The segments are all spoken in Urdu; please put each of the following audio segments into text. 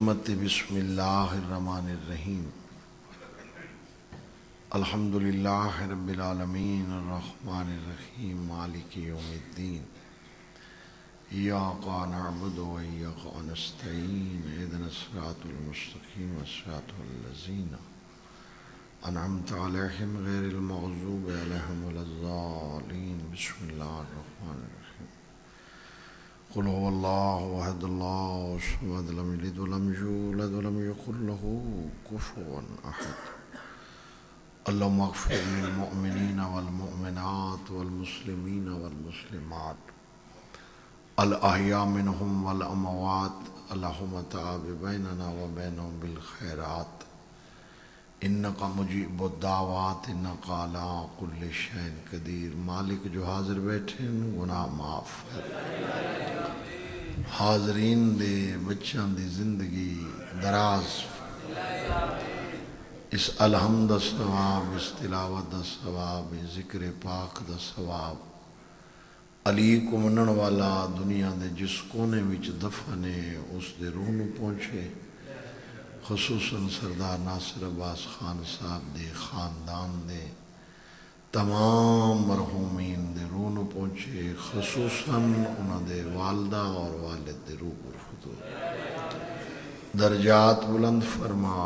بسم اللہ الرحمن الرحیم الحمدللہ رب العالمین الرحمن الرحیم مالک یوم الدین ایاک نعبد و ایاک نستعین اهدنا الصراط المستقیم صراط الذین انعمت علیہم غیر المغضوب علیہم ولا الضالین بسم اللہ الرحمن الرحیم قل هو الله احد الله الصمد لم يلد ولم يولد ولم يكن له كفوا احد اللهم اغفر للمؤمنين والمؤمنات والمسلمين والمسلمات الاحياء منهم والاموات اللهم تاب بيننا وبينهم بالخيرات انك مجيب الدعوات انك على كل شيء قدیر۔ مالک جو حاضر بیٹھے گناہ معاف حاضرین دے بچوں دی زندگی دراز اس الحمد دا ثواب، اس تلاوت دا ثواب، اس ذکر پاک دا ثواب علی کو منن والا دنیا دے جس کونے وچ دفنے اس دے روح نو پہنچے، خصوصاً سردار ناصر عباس خان صاحب دے خاندان دے تمام مرحومین دے روح نو پہنچے، خصوصاً انہاں دے والدہ اور والد دے روح فتو درجات بلند فرما،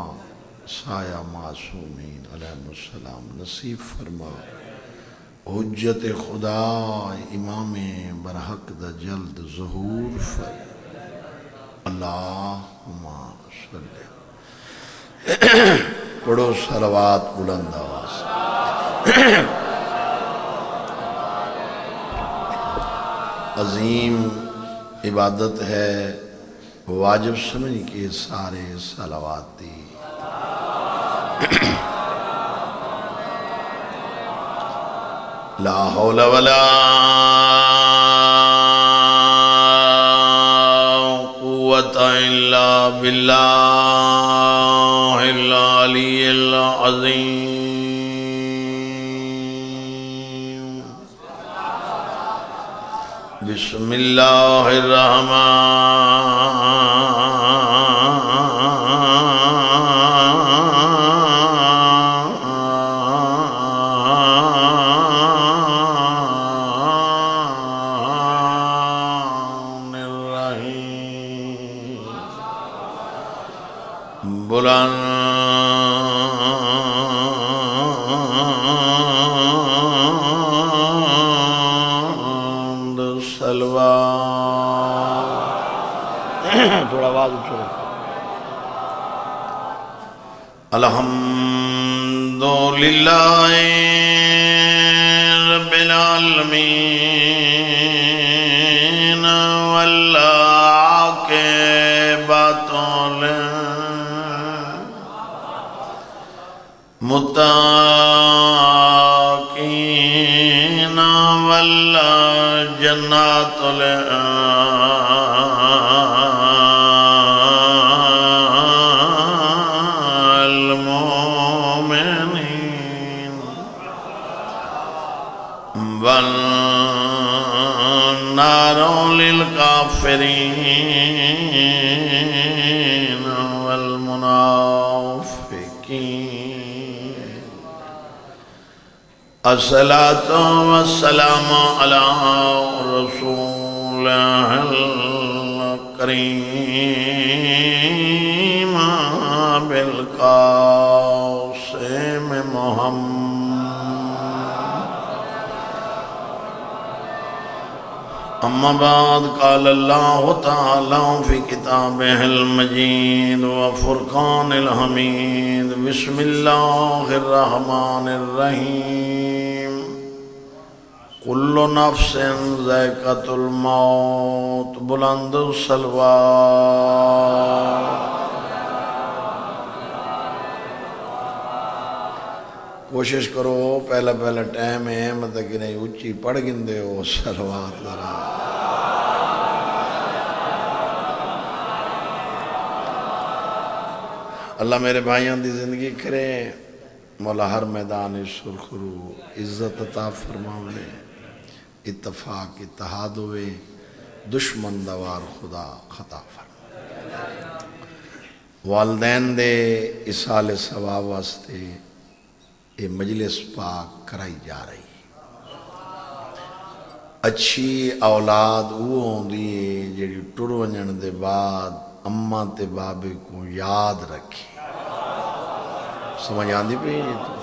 سایہ معصومین علیہ السلام نصیب فرما، حجت خدا امام برحق دا جلد ظہور فرما، اللہم صلی پڑھو صلوات بلند آواز۔ عظیم عبادت ہے، واجب سمجھ کے سارے صلوات دی۔ لا حول ولا قوة الا باللہ العلی العظیم۔ بسم اللہ بلند سلوات، تھوڑا آواز اچھو رکھو۔ الحمدللہ رب العالمین والعاقبۃ للمتقین والجنات للمؤمنین والنار للکافرین والمنافقین۔ الصلاة والسلام على رسول الكريم بالقاسم محمد۔ اما بعد، قال اللہ تعالی فی کتابہ المجید وفرقان الحمید۔ بسم اللہ الرحمن الرحیم۔ کل نفس ذائقۃ الموت، بلند صلوات۔ کوشش کرو پہلا ٹائم ہے مطلب کہ نہیں اچھی پڑھ گندے ہو صلوات ذرا۔ اللہ میرے بھائیاں دی زندگی کرے، مولا ہر میدان سرخرو عزت عطا فرماوے، اتفاق اتحاد ہوئے، دشمن دوار خدا خطا فرما۔ والدین دے اصال ثواب واسطے یہ مجلس پاک کرائی جا رہی ہے۔ اچھی اولاد وہ ہوندی ہے جڑی ٹر ونجن دے بعد اماں تے بابے کو یاد رکھے۔ سمجھ آندی پہ یہ تو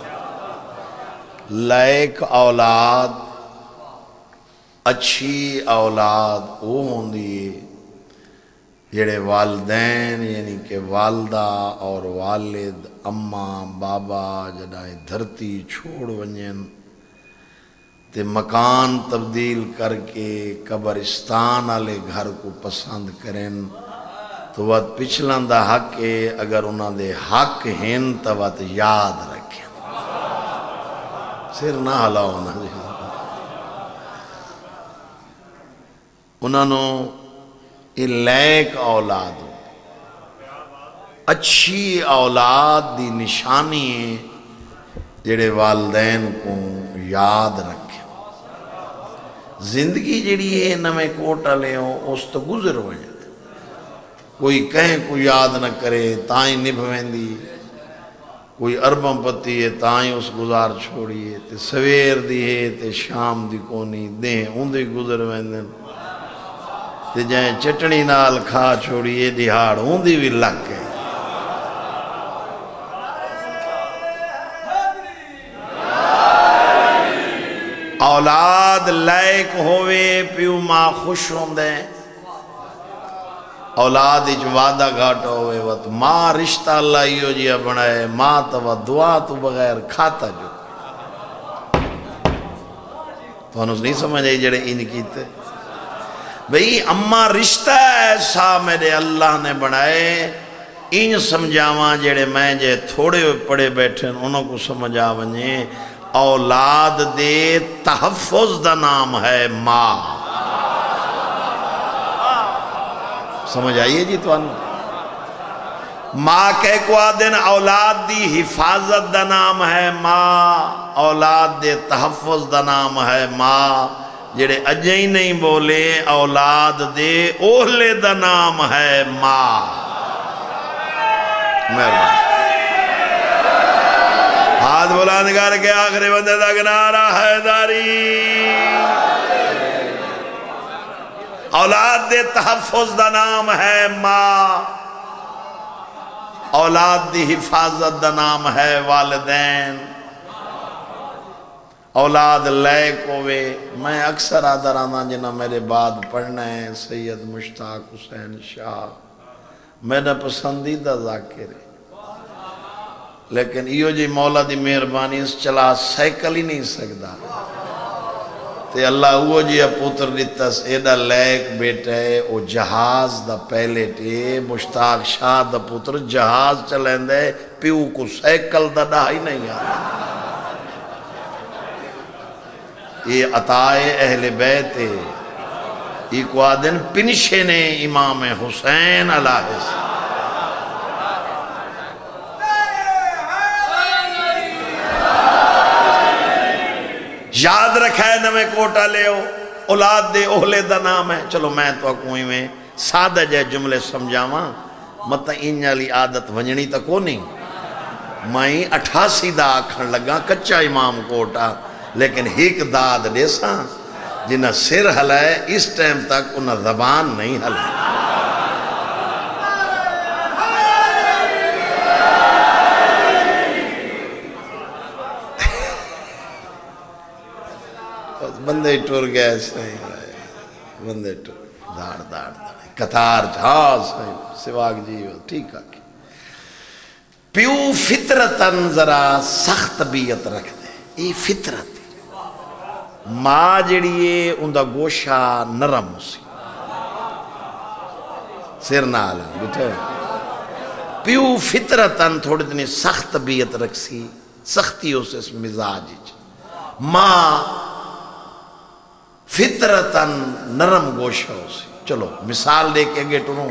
لائق اولاد، اچھی اولاد وہ ہوندی ہے جڑے والدین یعنی کہ والدہ اور والد اماں بابا جڑائے دھرتی چھوڑ ونجن تے مکان تبدیل کر کے قبرستان والے گھر کو پسند کریں تو وقت پچھلان دا حق ہے، اگر انہاں دے حق ہیں تو وقت یاد رکھیں، سر نہ ہلاؤ نہ جی۔ انہاں نو یہ لائق اولاد ہو، اچھی اولاد دی نشانی ہے جڑے والدین کو یاد رکھیں۔ زندگی جڑی ہے نمیں کوٹا لے ہو اس تو گزر ہوئے ہیں، کوئی کہیں کو یاد نہ کرے تائیں نبھویں دی، کوئی ارباں پتی ہے تائیں اس گزار چھوڑی ہے، تے سویر دی ہے تے شام دی کونی دیں ان دی گزر ویندن، تے جائیں چٹنی نال کھا چھوڑی ہے دیہاڑ ان دی بھی لگ گئے۔ اولاد لائق ہوئے پیو ماں خوش ہوندے، اولاد اچ وعدہ گھاٹا ہوئے وقت ماں رشتہ اللہ ہیو جیا بنائے، ماں تو دعا تو بغیر کھاتا جو تو انہوں نہیں سمجھ آئی جڑے ان کیتے بھئی اماں رشتہ ایسا میرے اللہ نے بنائے، ان سمجھاواں جڑے میں جے تھوڑے پڑے بیٹھے انہوں کو سمجھا ونجے اولاد دے تحفظ دا نام ہے ماں۔ سمجھ آئیے جی تو ماں کہہ کو آدن اولاد دی حفاظت دا نام ہے ماں، اولاد دے تحفظ دا نام ہے ماں، جڑے اجے ہی نہیں بولے اولاد دے اہلے دا نام ہے ماں۔ مہربان ہاتھ بلند کر کے آخری بندے تک نعرہ حیدری۔ اولاد دے تحفظ دا نام ہے ماں، اولاد دی حفاظت دا نام ہے والدین۔ اولاد لائق ہوئے، میں اکثر آدھر آنا جنہ میرے بعد پڑھنا ہے سید مشتاق حسین شاہ، میرا پسندیدہ ذاکر ہے، لیکن ایو جی مولا دی مہربانی اس چلا سائیکل ہی نہیں سکتا، تے اللہ وہ جی پوتر دیتاس ایڈا لائق بیٹا ہے، وہ جہاز دا پہلے ٹے مشتاق شاہ دا پوتر جہاز چلیں دے پیو کو سائیکل دا ڈا ہی نہیں آتا۔ یہ عطائے اہل بیت ہے، یہ کو آدن پنشے نے امام حسین علیہ السلام۔ یاد رکھا ہے نمیں کوٹا لے ہو، اولاد دے اہلے دا نام ہے۔ چلو میں تو اکوئی میں سادہ جائے جملے سمجھاواں، مطلب انجالی عادت ونجنی تا کو نہیں، میں 88 دا آکھن لگا کچا امام کوٹا، لیکن ہیک داد دیساں جنہ سر ہلائے اس ٹائم تک انہ زبان نہیں ہلائے۔ بندے ٹور گئے صحیح، بندے ٹور داڑ داڑ کتار جہاز سواگ جی ٹھیک آکے پیو فطرتاً ذرا سخت بیعت رکھ دے، یہ فطرت ماں جڑیے اندہ گوشہ نرم سی سر نالا بیٹھے پیو فطرتاً تھوڑی دنی سخت بیعت رکھ سی، سختی ہو سے اس مزاج ماں فطرتاً نرم گوشہ ہو سی۔ چلو مثال دے کے گے ٹروں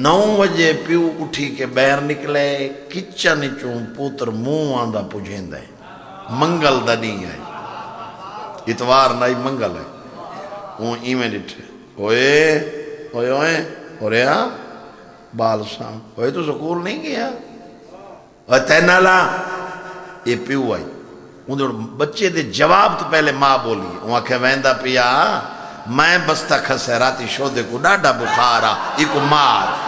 9 بجے پیو اٹھی کے بہر نکلے کچن چون پوتر منہ آندہ پجھیں دے، منگل دا نہیں ہے، اتوار نائی منگل ہے، وہ ایمیں ڈٹھے اوئے اوئے اوئے اوئے بال سام ہوئے تو سکول نہیں گیا اور تینا لا یہ پیو آئی اندھر بچے دے جواب تو پہلے ماں بولی وہاں کہ ویندہ پیا میں بستہ کھسے راتی شودے کو ڈاڈا بخارا ایک مات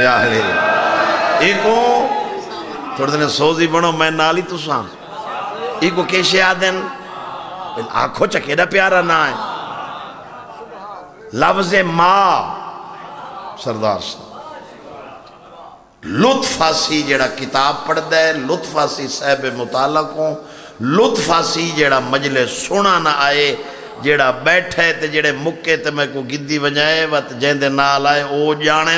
یا علی ایکو تھوڑے دنے سوزی بنو میں نالی تو ساں ایکو کیشے آدن آنکھوں چکیڑا پیارا نہ ہے لفظ ماں سردار صاحب لطف آسی جیڑا کتاب پڑھ دے لطف آسی صاحب مطالعہ کو لطف آسی جیڑا مجلس سونا نہ آئے جیڑا بیٹھے تے جیڑے مکے تے میں کو گدی بجائے وقت جیندے نال آئے او جانے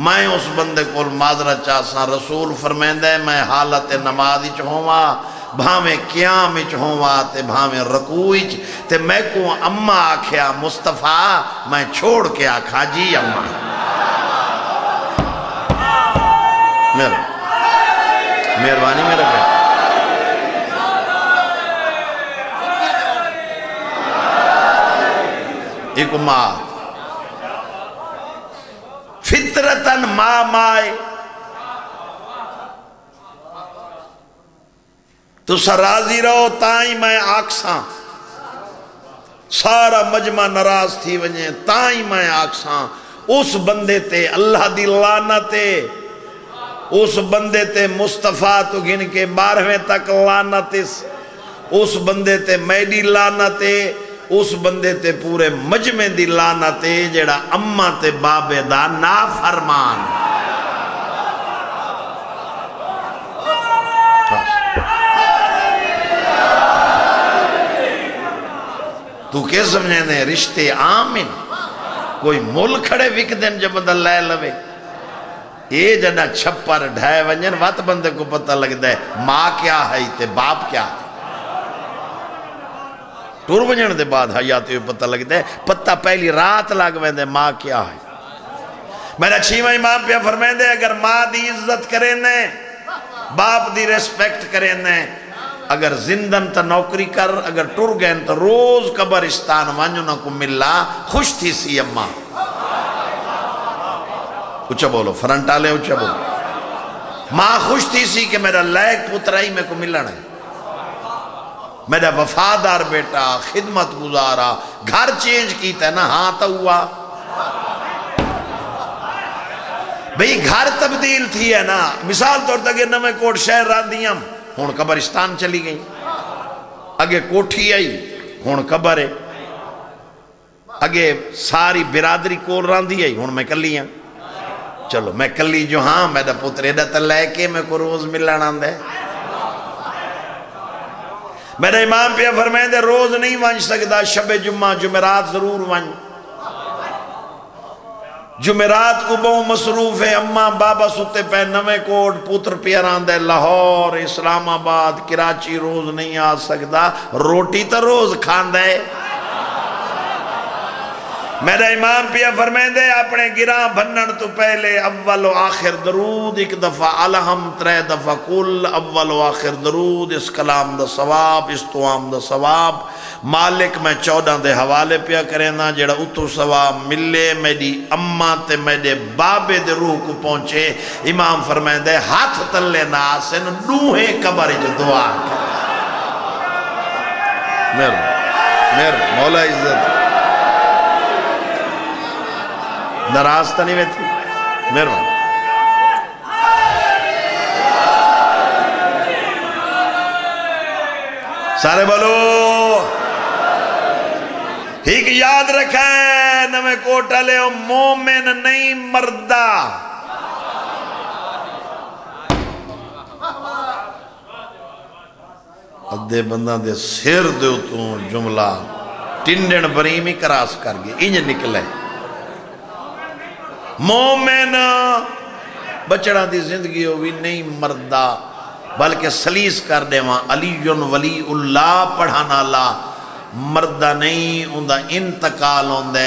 میں اس بندے کو معذرت چاہساں رسول فرمیندے میں حالت نمازی چہوں بھامیں قیام چہوں تے بھامیں رکوع تے میں کو اممہ آکھیا مصطفیٰ میں چھوڑ کے آکھا جی اممہ مہربانی میرے پہ ایک امات فطرتاً ماں مائے تو سرازی رہو تائیں میں آکساں سارا مجمع نراز تھی ونجے تائیں میں آکساں اس بندے تے اللہ دی لعنتے اس بندے تے مصطفیٰ تو گن کے 12ویں تک لعنت اس بندے تے میڈی لعنتے اس بندے تے پورے مجمع دی لعنتے جڑا اممہ تے بابے دا نافرمان تو کیا سمجھے نے رشتے آمن کوئی مل کھڑے وک دن جب بندہ لے لوے یہ جنہ چھپر ڈھائے ونجن وات بندے کو پتہ لگ دے ماں کیا ہے تے باپ کیا ہے ٹور ونجن دے بعد حیاتی ہوئے پتہ لگ دے پتہ پہلی رات لگ ویندے ماں کیا ہے میرا چھیوہ امام پہ فرمائیں دے اگر ماں دی عزت کریں نے باپ دی ریسپیکٹ کریں نے اگر زندن تا نوکری کر اگر ٹور گئن تا روز قبرستان وانجونا کو ملا خوش تھی سی اممہ اچھا بولو فرنٹالے اچھا بولو ماں خوش تھی سی کہ میرا لیک پترائی میں کو ملنا ہے میرا وفادار بیٹا خدمت گزارا گھر چینج کیتا ہے نا ہاں تا ہوا بھئی گھر تبدیل تھی ہے نا مثال طور تک نمیں کوٹ شہر رات دیم ہون قبرستان چلی گئی اگے کوٹھی آئی ہون قبر ہے اگے ساری برادری کول راندی آئی ہون میں کلی ہیں چلو میں کلی جو ہاں میرا پترے دا لے کے میں کو روز ملنا آندے میرا امام پہ فرمائیں دے روز نہیں وانج سکتا شب جمعہ جمعرات ضرور وانج جمعرات کو بہو مصروف ہے اماں بابا ستے پہ نوے کوٹ پوتر پیران دے لاہور اسلام آباد کراچی روز نہیں آ سکتا روٹی تا روز کھان دے میرا امام پہ فرمائیں دے اپنے گراں بھنن تو پہلے اول و آخر درود ایک دفعہ الہم 3 دفعہ کل اول و آخر درود اس کلام دا ثواب اس توام دا ثواب مالک میں 14 دے حوالے پیا کریں نا جڑا اتو ثواب ملے میری اممہ تے میرے بابے دے روح کو پہنچے امام فرمائیں دے ہاتھ تلے ناسن نوہیں قبر جو دعا کریں میر مولا عزت نراز تا نہیں ویتی مہربان سارے بولو ایک یاد رکھیں نمیں کوٹا لے مومن نہیں مردہ ادھے بندہ دے سیر دے تو جملہ ٹنڈن بریمی کراس کر گئے انج نکلے مومن بچڑا دی زندگی ہوئی نہیں مردہ بلکہ سلیس کر دے وہاں علی ولی اللہ پڑھانا اللہ مردہ نہیں اندہ انتقال ہوندے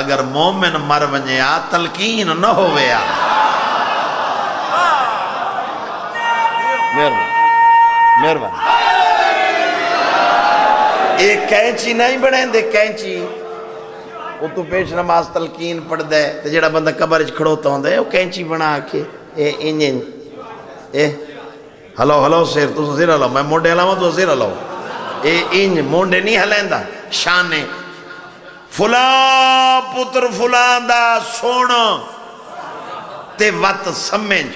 اگر مومن مر ونجے آ تلقین نہ ہوئے آ مہربان ایک کینچی نہیں بڑھیں دے کینچی وہ تو پیش نماز تلقین پڑھ دے تو جڑا بندہ قبر کھڑوتا ہوں دے وہ کینچی بنا کے ہلو سیر تو سیر ہلو میں مونڈے ہلاؤں تو سیر ہلو مونڈے نہیں ہلیں دا شانے فلاں پتر فلاں دا سونا تے وقت سمجھ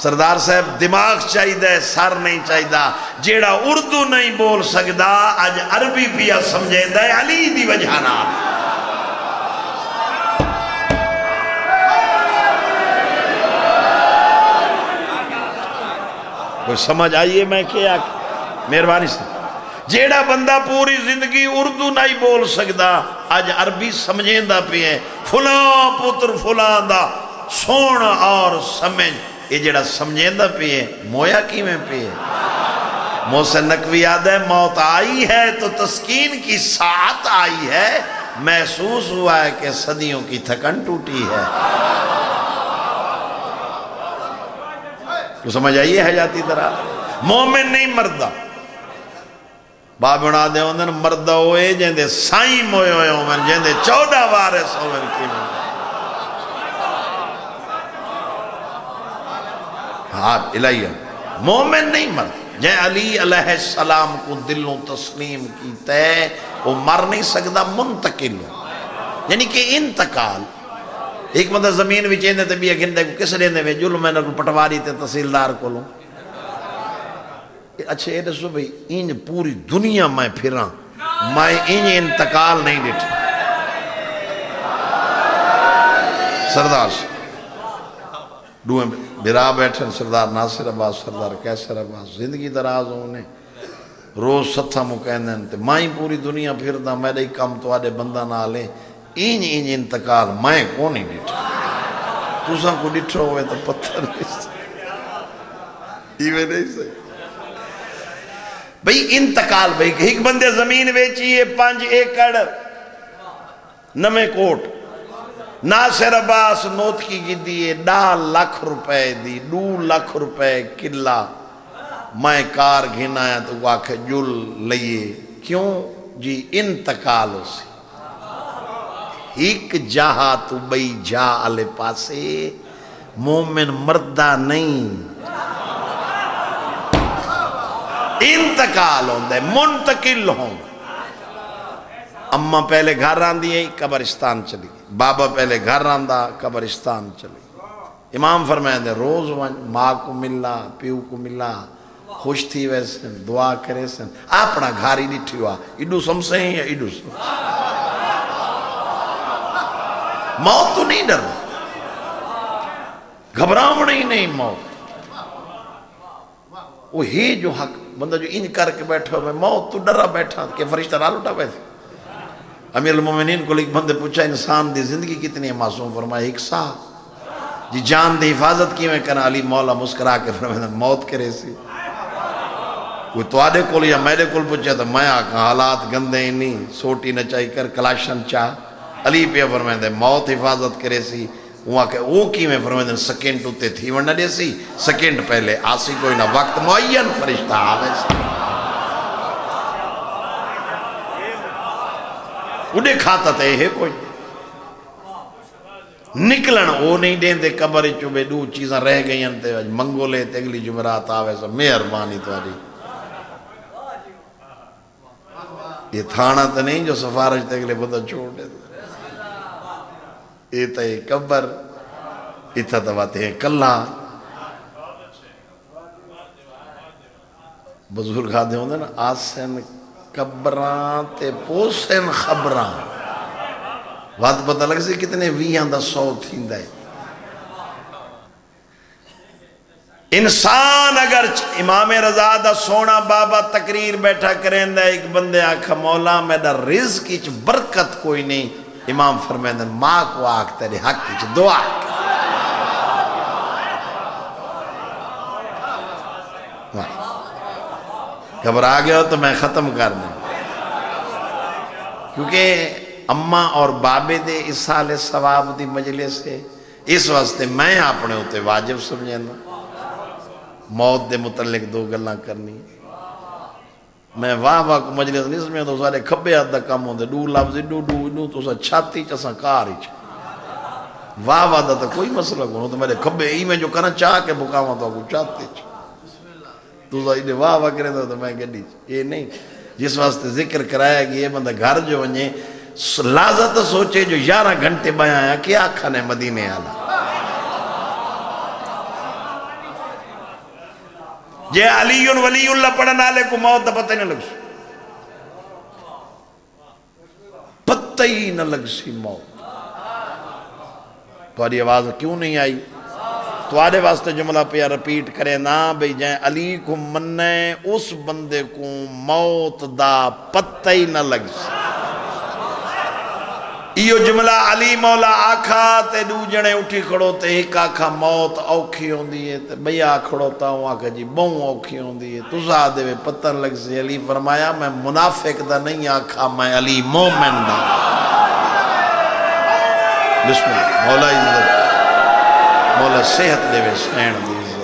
سردار صاحب دماغ چاہی دے سر نہیں چاہی دا جیڑا اردو نہیں بول سکدا آج عربی پیا سمجھے دے علی دی وجہ نال کوئی سمجھ آئیے میں کیا مہربانی سے جیڑا بندہ پوری زندگی اردو نہیں بول سکدا آج عربی سمجھیں دا پہ فلاں پتر فلاں دا سونا اور سمجھ یہ جڑا سمجھیں دا پہ مویا کی میں پہ محسن نقوی یاد ہے موت آئی ہے تو تسکین کی ساعت آئی ہے محسوس ہوا ہے کہ صدیوں کی تھکن ٹوٹی ہے تو سمجھ آئیے ہے جاتی طرح مومن نہیں مردہ باب بنا دے ہوندن مردہ ہوئے جہندے سائیں موئے ہوئے ہوئے جہندے 14 وارث ہوئے کی میں ہاں الہیہ مومن نہیں مرد جہاں علی علیہ السلام کو دلوں تسلیم کیتا ہے وہ مر نہیں سکتا منتقل ہو یعنی کہ انتقال ایک بندہ زمین بھی چیندے تے بھی گھندے کو کس لیندے میں جلو میں نے پٹواری تے تحصیلدار کو لوں اچھا یہ دسو بھئی ان پوری دنیا میں پھراں میں ان انتقال نہیں ڈٹھا سردار سے دوئے برا بیٹھن سردار ناصر عباس سردار کیسر عباس زندگی دراز ہونے روز ستھا مکیندن تے میں پوری دنیا پھر دا میرے کام تو آدھے بندہ نہ لیں این انتقال میں کون ہی ڈٹھا تُساں کو ڈٹھا ہوئے تو پتھر نہیں سے ایوے نہیں سے بھئی انتقال بھئی ایک بندے زمین ویچیے 5 ایکڑ نمے کوٹ ناصر عباس نوت کی گی دیئے 2 لاکھ روپے دی 2 لاکھ روپے کلا میں کار گھنا ہے تو واقع جل لئیے کیوں جی انتقال ہو سی ایک جہاں تو بئی جا علی پاسے مومن مردہ نہیں انتقال ہوندے منتقل ہوں اممہ پہلے گھر ران دیئے قبرستان چلی بابا پہلے گھر ران دا قبرستان چلی امام فرمائے دے روز ماں کو ملا پیو کو ملا خوش تھی ویسن دعا کرے سن اپنا گھاری ڈٹھی ہوا ایڈو سمسے ہیں یا ایڈو سمسے موت تو نہیں ڈر گھبراؤں نہیں موت وہ ہی جو حق بندہ جو ان کر کے بیٹھا میں موت تو ڈرا بیٹھا کہ فرشتہ نہ لٹا بیٹھے امیر المومنین کو ایک بندے پوچھا انسان دی زندگی کتنی ہے معصوم فرمایا 1 سال جی جان دی حفاظت کی میں کہنا علی مولا مسکرا کے فرمایا موت کرے سی کوئی تو آدھے کول یا میرے کول پوچھا تو میں آکھا حالات گندے ہی نہیں سوٹی نچائی کر کلاشن چاہ علی پہ فرمائے موت حفاظت کرے سی وہاں کہ وہ کی میں فرمائے سیکنڈ ہوتے تھی ورنہ دے سی سیکنڈ پہلے آسی کوئی نہ وقت معین فرشتہ آوے سی اُڑے کھاتا تھے ہے کوئی نکلن وہ نہیں دیں دے قبر چوبے 2 چیزاں رہ گئی انتے منگو لے تے اگلی جمعرات آوے سا مہربانی تواری یہ تھانا تو نہیں جو سفارش تے اگلے بندہ چھوڑ دے یہ تا یہ قبر اتھا تواتے ہیں کلہ بزرگ آدھے ہوندے نا آسن قبران تے پوسن خبران وقت پتہ لگ سے کتنے ویہاں دا 100 تھیندہ ہے انسان اگر امام رضا دا سونا بابا تقریر بیٹھا کریں دا ایک بندے آکھا مولا میرا رزق کیچ برکت کوئی نہیں امام فرمائیں دن ماں کو آکھ تیرے حق کیچ دعا گھبرا گیا ہو تو میں ختم کرنا کیونکہ اممہ اور بابے دے اس سال ثواب دی مجلس سے اس واسطے میں اپنے ہوتے واجب سمجھیں موت دے متعلق 2 گلاں کرنی میں واہ واہ کو مجلس نہیں سمجھا تو سارے کھبے ہاتھ دا کم ہوندے دو لفظ ڈو تو سا چھاتی چسا کار ہی واہ واہ دا تا کوئی مسئلہ کو تو میرے کھبے ہی میں جو کرنا چاہ کے بکاواں تو کو چاہتے تو سا انہیں واہ واہ کریں تو میں گھڑی یہ نہیں جس واسطے ذکر کرایا کہ یہ بندہ گھر جو ونجے لازت سوچے جو 11 گھنٹے بیاں آیا کیا کھانے مدینے آنا جے علی ولی اللہ پڑھنا لے کو موت دا پتہ ہی نہ لگ سی پتہ ہی نہ لگ سی موت تمہاری آواز کیوں نہیں آئی تمہارے واسطے جملہ پہ رپیٹ کرے نا بھئی جائیں علی کو مننے اس بندے کو موت دا پتہ ہی نہ لگ سی ایو جملہ علی مولا آکھا تے دو جنے اٹھی کھڑو تے ایک آکھا موت اوکھی ہوں دیئے تے بھیا کھڑوتا ہوں آکھا جی بہوں اوکھی ہوں دیئے تو زیادے میں پتر لگ سے علی فرمایا میں منافق دا نہیں آکھا میں علی مومن دا بسم اللہ مولا عزت مولا صحت دے وے سین دی عزت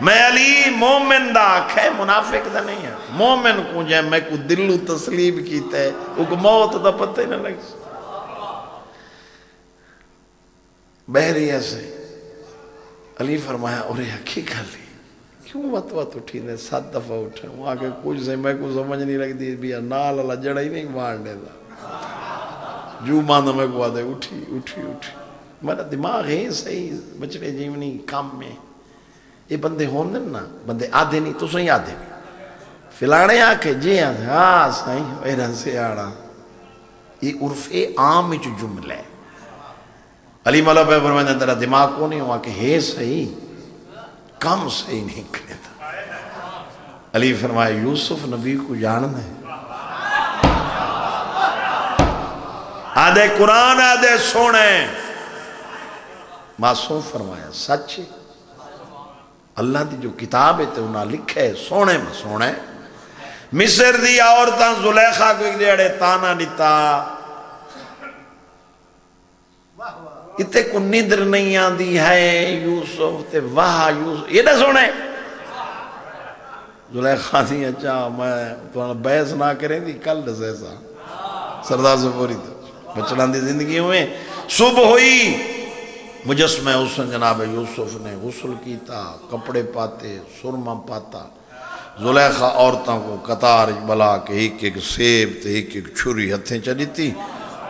میں علی مومن دا آکھے منافق دا نہیں ہے مومن کو جائے میں کو دلو تسلیم کیتا ہے وہ کو موت دا پتہ ہی نہ لگ بہری ایسے علی فرمایا اور یہ کی کر لی کیوں وط اٹھی نے 7 دفعہ اٹھے وہاں کے کچھ سے میں کو سمجھ نہیں لگ دی بیا نال اللہ جڑا ہی نہیں مارنے دا جو ماندہ میں کو آدھے اٹھی میرا دماغ ہے صحیح بچڑے جیونی کام میں یہ بندے ہوندن نا بندے آدھے نہیں تو سہی آدھے بھی فلانے آکے جی آدھے ہاں سہی ویرن سے آڑا یہ عرف عام جو جملہ ہے علی مولا پہ فرمائے تیرا دماغ کو نہیں ہوا کہ ہے صحیح کم صحیح نہیں کرے تھا علی فرمائے یوسف نبی کو جاننا ہے آدھے قرآن آدھے سونے معصوم فرمایا سچ اللہ دی جو کتاب ہے تو انہاں لکھے سونے میں سونے مصر دی عورتاں زلیخا کو ایک دیڑے تانا دیتا اتے کو ندر نہیں آندی ہے یوسف تے واہ یوسف یہ نہ سونے زلیخا دی اچھا میں تو بحث نہ کریں دی کل دسے سا سردار سے پوری تو بچڑان دی زندگی ہوئے صبح ہوئی مجسمہ حسن جناب یوسف نے غسل کیتا کپڑے پاتے سرما پاتا زلیخا عورتوں کو قطار بلا کے ایک سیب تے ایک چھری ہتھیں چلی تھی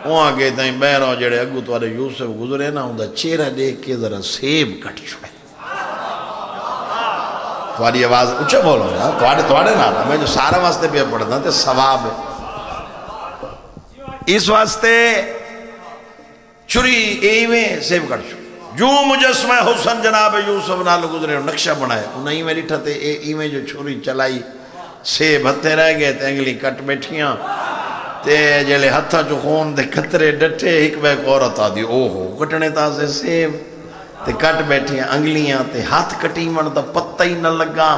وہاں گئے تھیں بہروں جڑے اگو توارے یوسف گزرے نا ہوں دا چہرہ دیکھ کے ذرا سیب کٹ چھوڑے تواری آواز اچھا بولو نا توارے نا میں جو سارا واسطے پہ پڑھنا تے ثواب ہے اس واسطے چھری ایویں سیب کٹ چھوڑے جو مجسمہ حسن جناب یوسف نال گزرے نقشہ بنائے انہیں میں ریٹھا تے ایویں جو چھری چلائی سیب ہتھے رہ گئے تے انگلی کٹ بیٹھیاں تے جلے ہتھا جو خون دے کترے ڈٹھے ایک بے ایک عورت آدھی اوہو کٹنے تا سے سیب تے کٹ بیٹھیاں انگلیاں تے ہاتھ کٹی من تا پتہ ہی نہ لگا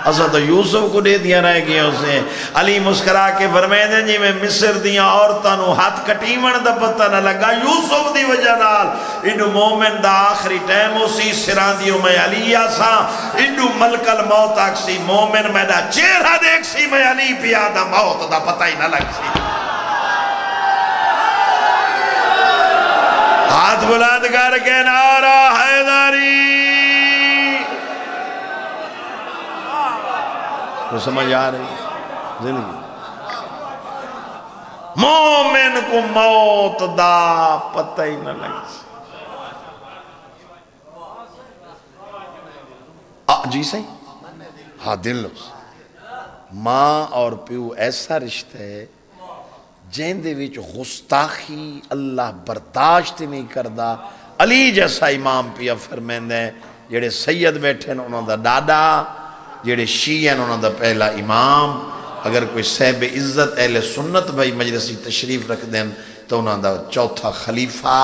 اسا تو یوسف کو دے دیا رہ گیا اسے علی مسکرا کے فرمائے دیں جی میں مصر دیاں عورتانو ہاتھ کٹی من تا پتہ نہ لگا یوسف دی وجہ نال انہوں مومن دا آخری ٹیم اسی سران دیوں میں علی آسا انہوں ملک الموت آکسی مومن میں دا چہرہ دیکھ سی میں علی پیا دا موت دا پتہ ہی نہ لگ سی ہاتھ بلند کر کے نعرہ حیدری تو سمجھ آ رہی زندگی مومن کو موت دا پتہ ہی نہ لگی جی صحیح ہاں دل ماں اور پیو ایسا رشتہ ہے جن دے وچ گستاخی اللہ برداشت نہیں کردا علی جیسا امام پیا فرمیندے ہیں جڑے سید بیٹھے انہوں دا دادا جڑے شیعہ انہوں دا پہلا امام اگر کوئی صاحب عزت اہل سنت بھائی مجلسی تشریف رکھ دیں تو انہوں دا چوتھا خلیفہ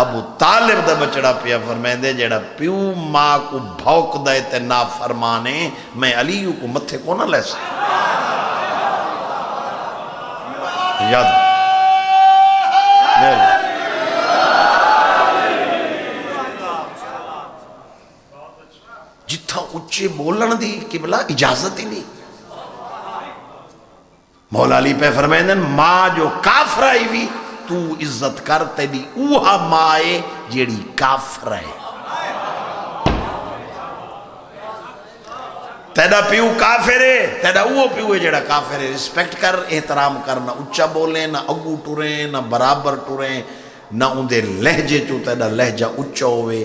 ابو طالب دا بچڑا پیا فرمیندے جڑا پیو ماں کو بھوک دے تے نا فرمانے میں علیو کو متھے کو نہ لے سکتا یاد جتھا اچھے بولن دی قبلہ اجازت ہی نہیں مولا علی پہ فرمائیں ماں جو کافر آئی بھی تو عزت کر تیری اوہا مائے جیڑی کافر ہے. تیڑا پیو کافر ہے تیڑا اوہ پیو ہے جیڑا کافر ہے. رسپیکٹ کر احترام کر نہ اچھا بولیں نہ اگو ٹوریں نہ برابر ٹوریں نہ اندے لہجے چو تیڑا لہجہ اچھا ہوئے.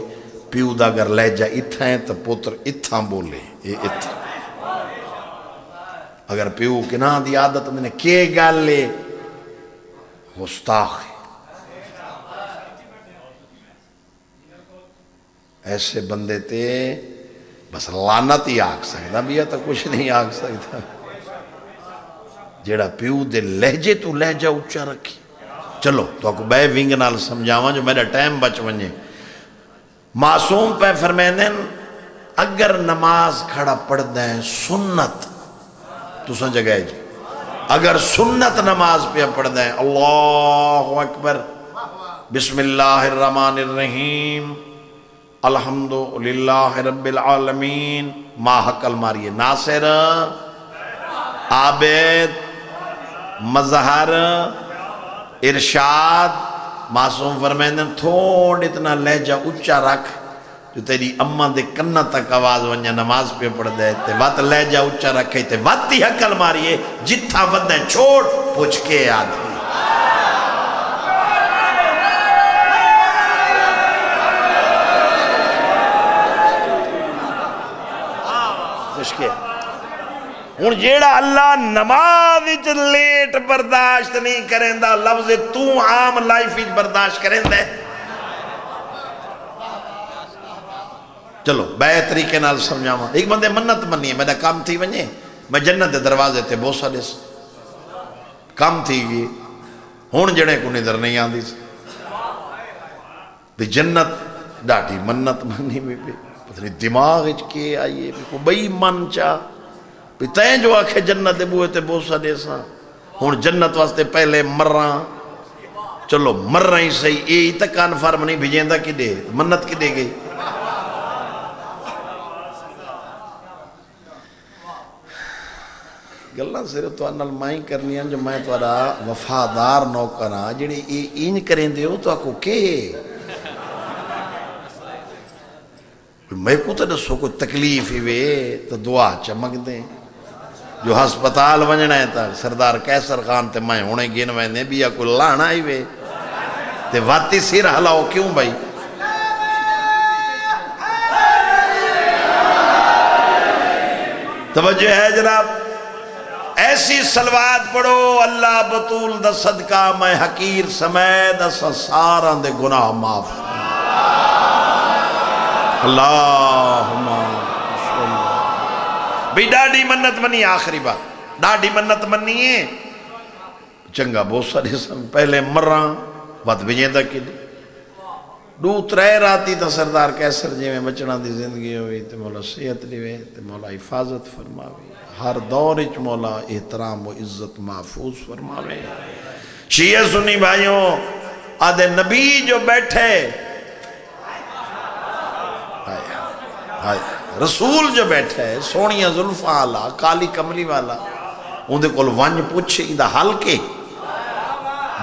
پیو دا اگر لہجہ اتھا ہے تو پوتر اتھا بولے یہ اتھا. اگر پیو کنا دی عادت میں نے کیے گال لے گستاخ ہے. ایسے بندے تے بس لعنت ہی آگ سکتا بھی ہے تو کچھ نہیں آگ سکتا. جیڑا پیو دے لہجے تو لہجہ اچھا رکھی. چلو تو اکو بے ونگ نال سمجھاواں جو میرا ٹائم بچ ونجے. معصوم پہ فرمائیں اگر نماز کھڑا پڑھ دیں سنت تو سن جگہ جی اگر سنت نماز پہ پڑھ دیں اللہ اکبر بسم اللہ الرحمن الرحیم الحمدللہ رب العالمین ما حقل ماریے ناصر عابد مظہر ارشاد. معصوم فرمائیں تھوڑ اتنا لہجہ اچھا رکھ جو تیری اماں دے کنہ تک آواز ونیا نماز پہ پڑھ دے تے وات لہجہ اچھا رکھے تے واتی حقل ماریے جتھا ودیں چھوڑ پوچھ کے آدھی. ہون جیڑا اللہ نماز اچھ لیٹ برداشت نہیں کریں دا لفظ تو عام لائف اچھ برداشت کریں دے. چلو بے طریقے نال سمجھاواں. ایک بندے منت منی ہے میرا کام تھی ونجے میں جنت دے دروازے تے بوسا دیس کام تھی گئی ہون جڑے کو ندر نہیں آن دیس بھی جنت ڈاٹی منت منی بھی پتنی دماغ اچھ کے آئیے بھی کو بئی من چاہ بھی تین جو آکھے جنت دے بوئے تے بوسا دیسا ہون جنت واسطے پہلے مران. چلو مران ہی صحیح اے تک کانفارم نہیں بھیجیں کی دے منت کی دے گئی. گلہ سرے تو انال مائیں کرنی ہیں جو میں توڑا وفادار نوکرہ جڑے این کریں دے ہو تو آکو کے میں کو تو دسو کوئی تکلیف ہی وے تو دعا چمک دیں. جو ہسپتال ونجنا ہے تا سردار کیسر خان تے میں ہونے گین ویندے بھی یا کوئی لانا ہی وے تے واتی سیر حلاؤ کیوں بھائی. توجہ ہے جناب. ایسی صلوات پڑھو اللہ بطول دا صدقہ میں حقیر سمید اسا ساران دے گناہ معاف. اللہم بھی ڈاڑی منت منی. آخری بات ڈاڑی منت منی ہے چنگا بوسا دیسا پہلے مران بات بجیندہ کی دی دو ترے راتی تا سردار کیسر جی میں بچنا دی زندگی ہوئی تے مولا صحت لیوے تے مولا حفاظت فرماوی. ہر دور اچ مولا احترام و عزت محفوظ فرماوے. شیعہ سنی بھائیوں آدھے نبی جو بیٹھے رسول جو بیٹھے سونیاں ظلفہ آلہ کالی کملی والا اندھے کول ونج پوچھے اندھا حل کے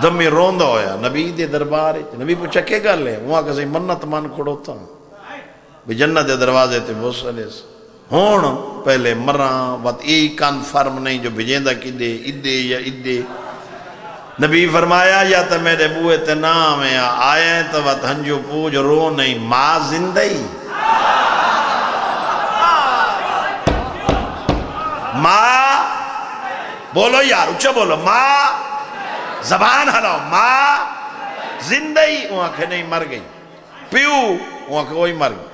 دمی روندہ ہویا نبی دے دربار نبی پوچھا کیا گا لے وہاں کسی منت مان کھڑوتا بھی جنت دے دروازے تے بوسلے سے ہون پہلے مران وقت ای کنفرم نہیں جو بھیجیندہ کی دے ادے یا ادے. نبی فرمایا یا تا میرے بوئے تے نام ہے آئے تو وقت ہنجو پوج رو نہیں ماں زندہی ماں بولو یار اچھا بولو ماں زبان ہلاؤ ماں زندہی وہاں کہ نہیں مر گئی. پیو وہاں کہ وہی مر گئی.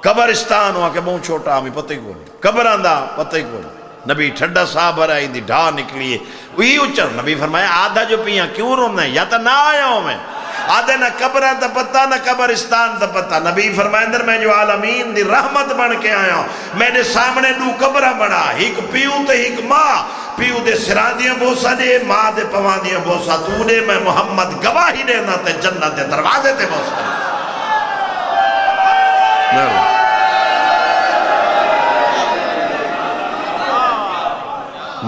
قبرستان وہاں کہ بہت چھوٹا ہمیں پتہ ہی کو نہیں قبر آندھا پتہ ہی کو نہیں. نبی ٹھڈا صاحب آئی دی ڈھا نکلیے وہی اچھر نبی فرمایا آدھا جو پیاں کیوں رونا ہے یا تا نہ آیا ہوں میں آدھے نہ قبران تا پتہ نہ قبرستان تا پتہ. نبی فرمائے اندر میں جو عالمین دی رحمت بن کے آیا ہوں میں نے سامنے دو قبرہ بنا ہیک پیو تے ہیک ماں. پیو دے سرادیاں بوسا دے ماں دے پواندیاں بوسا تو دے میں محمد گواہی دینا تے جنت دے دروازے تے بوسا دے.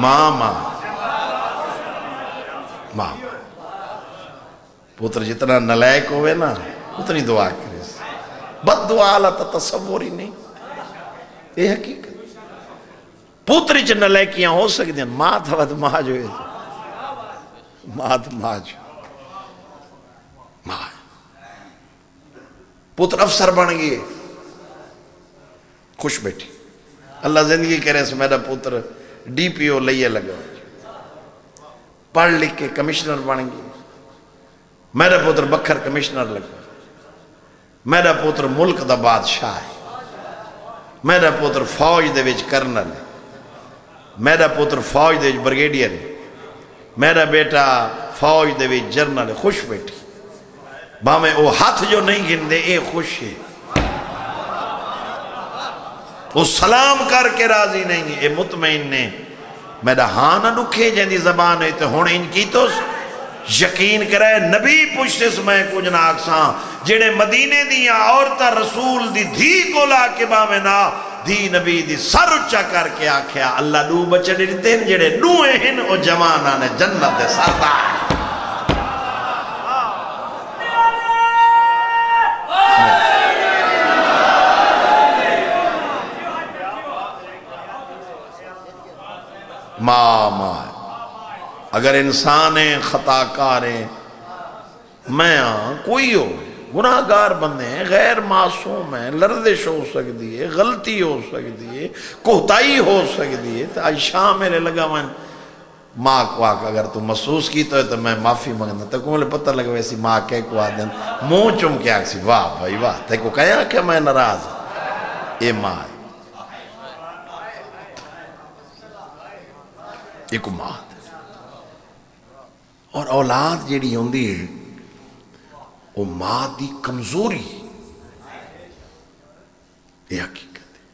ماں ماں پتر جتنا نلائق ہوئے نا اتنی دعا کرے، بد دعا اللہ تصور ہی نہیں، یہ حقیقت۔ پتر چ نلائکیاں ہو سکتی ہیں، ماں تھا ود ماں جو ہے، ماں تھا ماں جو ماں پتر افسر بن گئے، خوش بیٹھی، اللہ زندگی کرے سے میرا پتر ڈی پی او لئیے لگا، پڑھ لکھ کے کمشنر بن گئے، میرا پتر بکھر کمشنر لگا، میرا پتر ملک دا بادشاہ ہے، میرا پتر فوج دے وچ کرنل ہے، میرا پتر فوج دے وچ بریگیڈیئر ہے، میرا بیٹا فوج دے وچ جرنل ہے، خوش بیٹھی، باہمیں وہ ہاتھ جو نہیں گن دے اے خوش ہے، وہ سلام کر کے راضی نہیں ہے، اے مطمئن نے میرا ہاں نہ دکھے جن زبان ہے تو ہون ان کی تو یقین کرے نبی پوچھتے سے میں کچھ نہ آکساں جنہیں مدینے دیا عورتہ رسول دی دھی کو لا کے باہمیں نہ دی نبی دی سر اچھا کر کے آکھیا اللہ دو بچے دیتے ہیں جنہیں دوئے ہن او جوانہ نے جنت سردار ماں اگر انسان خطا کاریں میں کوئی ہو گناہگار بندے ہیں غیر معصوم ہیں لرزش ہو سکتی ہے غلطی ہو سکتی ہے کوتاہی ہو سکتی ہے تو آج شام میرے لگا میں ماں کو آکا اگر تو محسوس کی تو میں معافی مانگنا تو کو مجھے پتہ لگا ویسی ماں کہہ کو آدن منہ چم کے آکسی واہ بھائی واہ تے کو کہا کہ میں ناراض اے ماں ہے ایک ماں اور اولاد جیڑی ہوندی ہے وہ ماں دی کمزوری یہ حقیقت ہے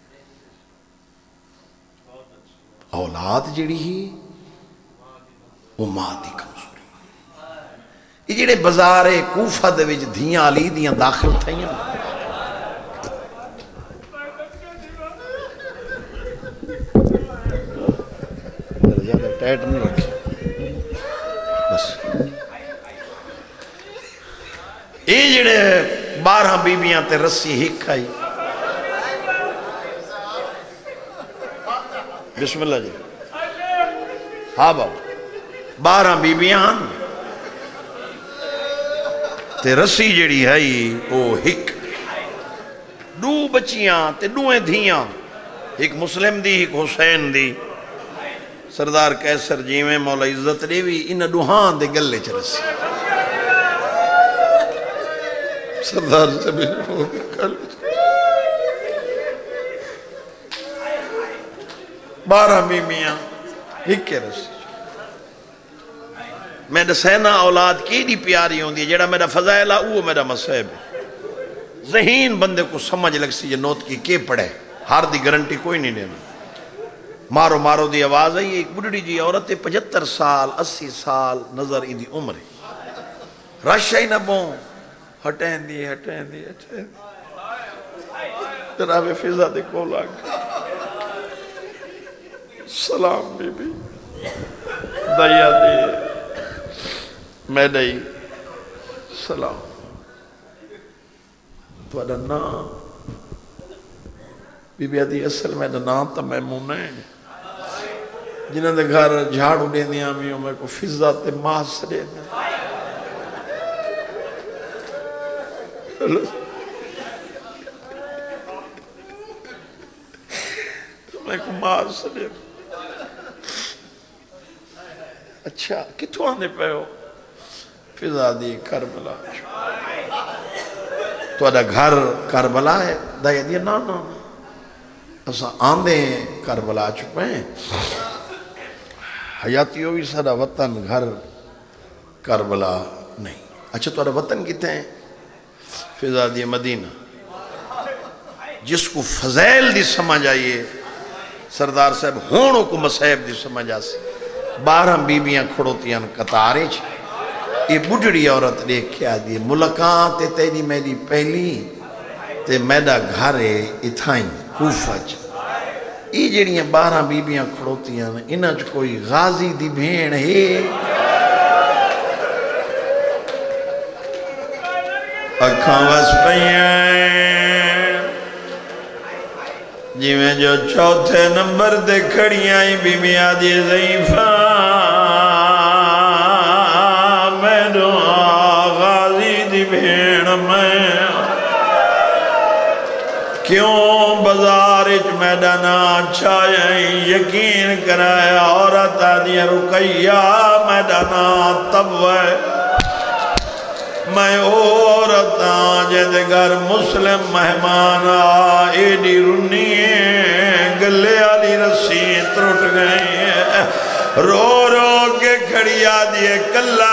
اولاد جیڑی ہی وہ ماں دی کمزوری یہ جیڑے بازار کوفہ دے وچ دھیاں علی دیاں داخل تھائیاں ٹیٹ نہیں رکھے بس یہ جڑے 12 بیبیاں تے رسی ہک آئی بسم اللہ جی ہاں بابا 12 بیبیاں تے رسی جڑی ہے وہ ہک دو بچیاں تے دوئے دھیاں ایک مسلم دی ایک حسین دی سردار کیسر جی میں مولا عزت دیوی انہ دوہاں دے گلے چرسی سردار سے بھی گلے چرسی 12 بیمیاں ہکے رسی میں دسینا اولاد کی دی پیاری ہوں دی جیڑا میرا فضائلہ وہ میرا مصیب ہے ذہین بندے کو سمجھ لگ سی یہ نوت کی پڑھے ہار دی گارنٹی کوئی نہیں دینا مارو مارو دی آواز ہے ایک بڑھڑی جی عورت 75 سال 80 سال نظر ان دی عمر ہے رش ہی نہ بوں ہٹیں دی جناب فضا دے کو لگ سلام بی بی دیا دی میں دئی سلام تو ادا نام بی بی آدھی اصل میں نام تا میمونہ ہے جنہاں دے گھر جھاڑو دے دیا میں میں کو فضا تے ماس دے دیا میں کو ماس دے دیا اچھا کتوں آنے پہ ہو فضا دی کربلا تو ادا گھر کربلا ہے دایا دیا نا نا اسا آندے کربلا چکے ہیں حیاتیوں بھی سارا وطن گھر کربلا نہیں اچھا تو وطن کتے ہیں فضا دی مدینہ جس کو فضیل دی سمجھ آئیے سردار صاحب ہونوں کو مصیب دی سمجھ آسی 12 بیبیاں کھڑوتیاں قطارے چھے یہ بڑھڑی عورت دیکھ کے آدھی ملکان تے تیری میری پہلی تے میڈا گھرے اتھائیں کوفہ چھے یہ جڑیاں 12 بیبیاں کھڑوتیاں انہاں چھ کوئی غازی دی بھین ہے اکھاں وس پئیں جی میں جو چوتھے نمبر دے کھڑیاں بی بی آدھی ضعیفہ میں دعا غازی دی بھیڑ میں کیوں بازارچ میدانہ چھائیں یقین کرائے عورت آدھی رقیہ میدانہ تبوے میں عورت آجد گھر مسلم مہمان ایڈی رنیے گلے آلی رسی ترٹ گئی رو رو کے کھڑی آدھی کلہ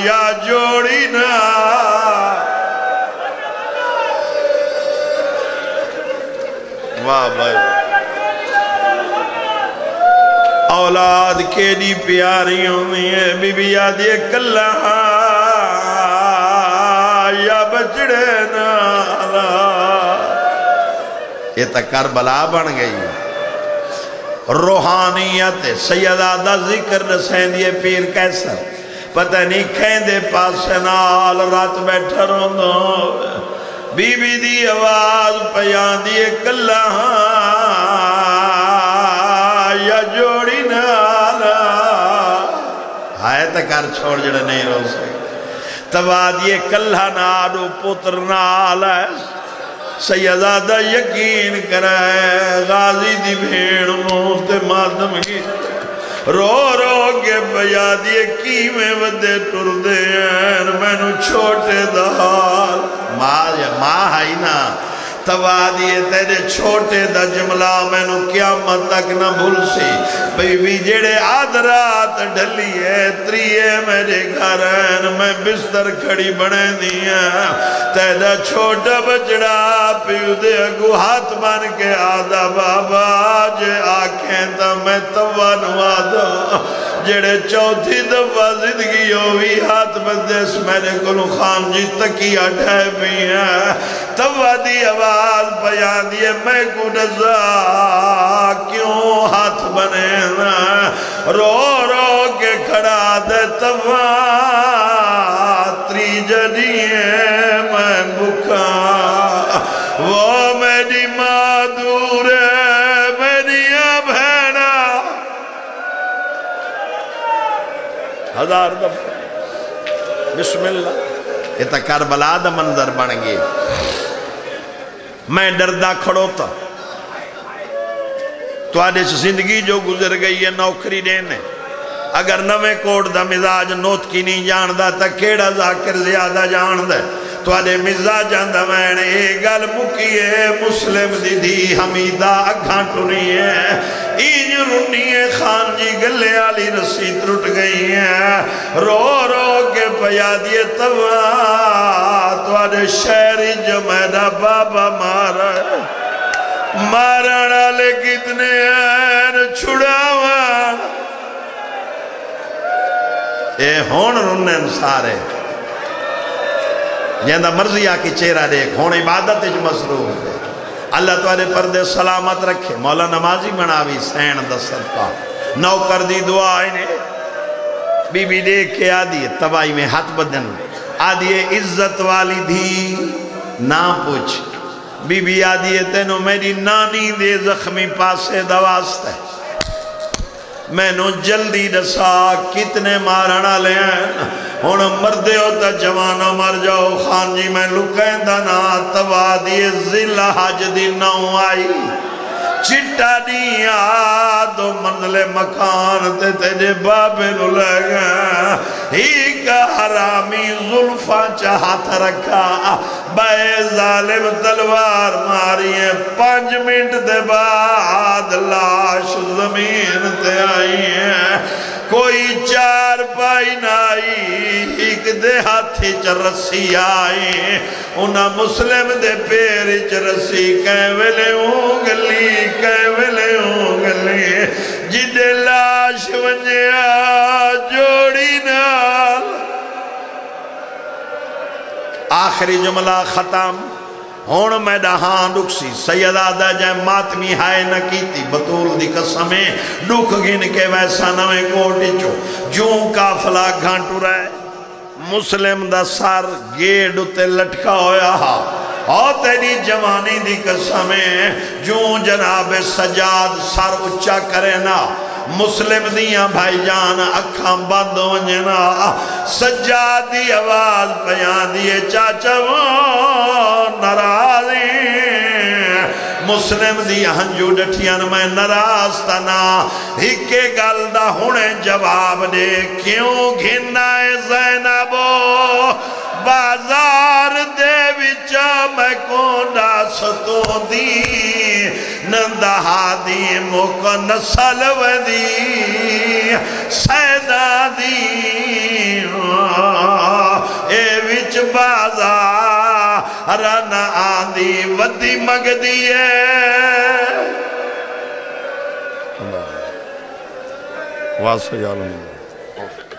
یا جوڑی نا واہ بھائی اولاد کیڑی پیاری ہوئی ہے بی بی آدھی کلہ یا بچڑے نالا یہ تا کربلا بن گئی روحانیت سیدہ دا ذکر رسین یہ پیر کیسا پتہ نہیں کھیندے پاس نال رات بیٹھا روندو بی بی دی آواز پیان دی کلہ یا جوڑی نالا ہائے تکار چھوڑ جڑے نہیں رو سکتے تباد یہ کلہ نادو پتر نالا سیدہ یقین کرائے غازی دی بھیڑ موت مادم کی رو رو کے بیادی کی میں ودے ٹر دے میں نو چھوٹے دہال ماں ہائی نا توادیے تیرے چھوٹے دا جملہ میں نو قیامت تک نہ بھول سی بی بی جڑے آدھرات ڈھلیے تریے میرے گھرین میں بستر کھڑی بنے دیا تیرے چھوٹا بچڑا پیو دے اگو ہاتھ بن کے آدھا بابا جے آنکھیں تا میں توانوا دا جڑے چوتھی دفعہ زندگی ہوئی ہاتھ بندیس میرے کلو خان جی تکیہ ڈھے بھی ہیں توادی آواز بیان دیئے میں کو نزا کیوں ہاتھ بنے نا رو رو کے کھڑا دے تواتری جڑیے میں بکا وہ میری ماں دور ہے میری بھیڑا ہزار دفعہ بسم اللہ یہ تا کربلا دا منظر بن گئی میں ڈردہ کھڑوتا تو آدھے سے زندگی جو گزر گئی ہے نوکری دینے اگر نوے کوٹ دا مزاج نوت کی نہیں جاندہ تا کیڑا ذاکر زیادہ جاندہ تو آدھے مزاج جاندہ میں نے ایک گل مکی ہے مسلم دی دی حمیدہ اکھاں ٹنی ہے اینج رنی ہے خان جی گلے آلی رسی ترٹ گئی ہے رو رو کے پیا دیے توا تو آدھے شہری جو میرا بابا مارا ہے مارنا لے کتنے ہیں چھڑاوا اے ہون رنن سارے جہاں مرضی آکی چہرہ دیکھ ہون عبادت اج مصروف ہے اللہ تمہارے پردے سلامت رکھے مولا نمازی مناوی سین دست کا نوکر دی دعا انہیں بی بی دیکھ کے آدھی توائی میں ہاتھ بدن آدھی عزت والی دھی نہ پوچھ بی بی آدھی تینو میری نانی دے زخمی پاسے دواست ہے میں نو جلدی دسا کتنے مارنا لے ہیں ہون مردے ہوتا جوانا مر جاؤ خان جی میں لکیندہ نا توادی زلہ حج دی نو آئی چٹا دیا دو منزل مکان تے تیرے بابے نو لے گا ہی کا حرامی ظلفہ چاہت رکھا بے ظالم تلوار ماری ہیں 5 منٹ دے بعد لاش زمین تے آئی ہیں کوئی 4 پائی نائی ایک دے ہاتھی چا رسی آئی انہا مسلم دے پیر چا رسی کیوے اونگلی جدے لاش ونجیا جوڑی نال آخری جملہ ختم ہون میں ڈہاں ڈکسی سیدہ دا جائے ماتمی ہائے نہ کیتی بطول دی قسمیں ڈک گن کے ویسا نوے کوٹی چو جوں کافلا گھانٹو رہے مسلم دا سر گیڑ تے لٹکا ہویا تیری جوانی دی قسمیں جو جناب سجاد سر اچھا کرے نا مسلم دیاں بھائی جان اکھاں بند ونجنا سجاد دی آواز پیان دیے چاچا نرازی مسلم دی ہنجو ڈٹھیاں میں نراز تنا ہکے گل دا ہونے جواب دے کیوں گھنائے زینبو بازار دے وچا میں کونڈا ستو دی نندہا دی موک نسل ودی سیدہ دی اے وچ بازار رنا آدھی ودی مگ دیئے واسہ یا اللہ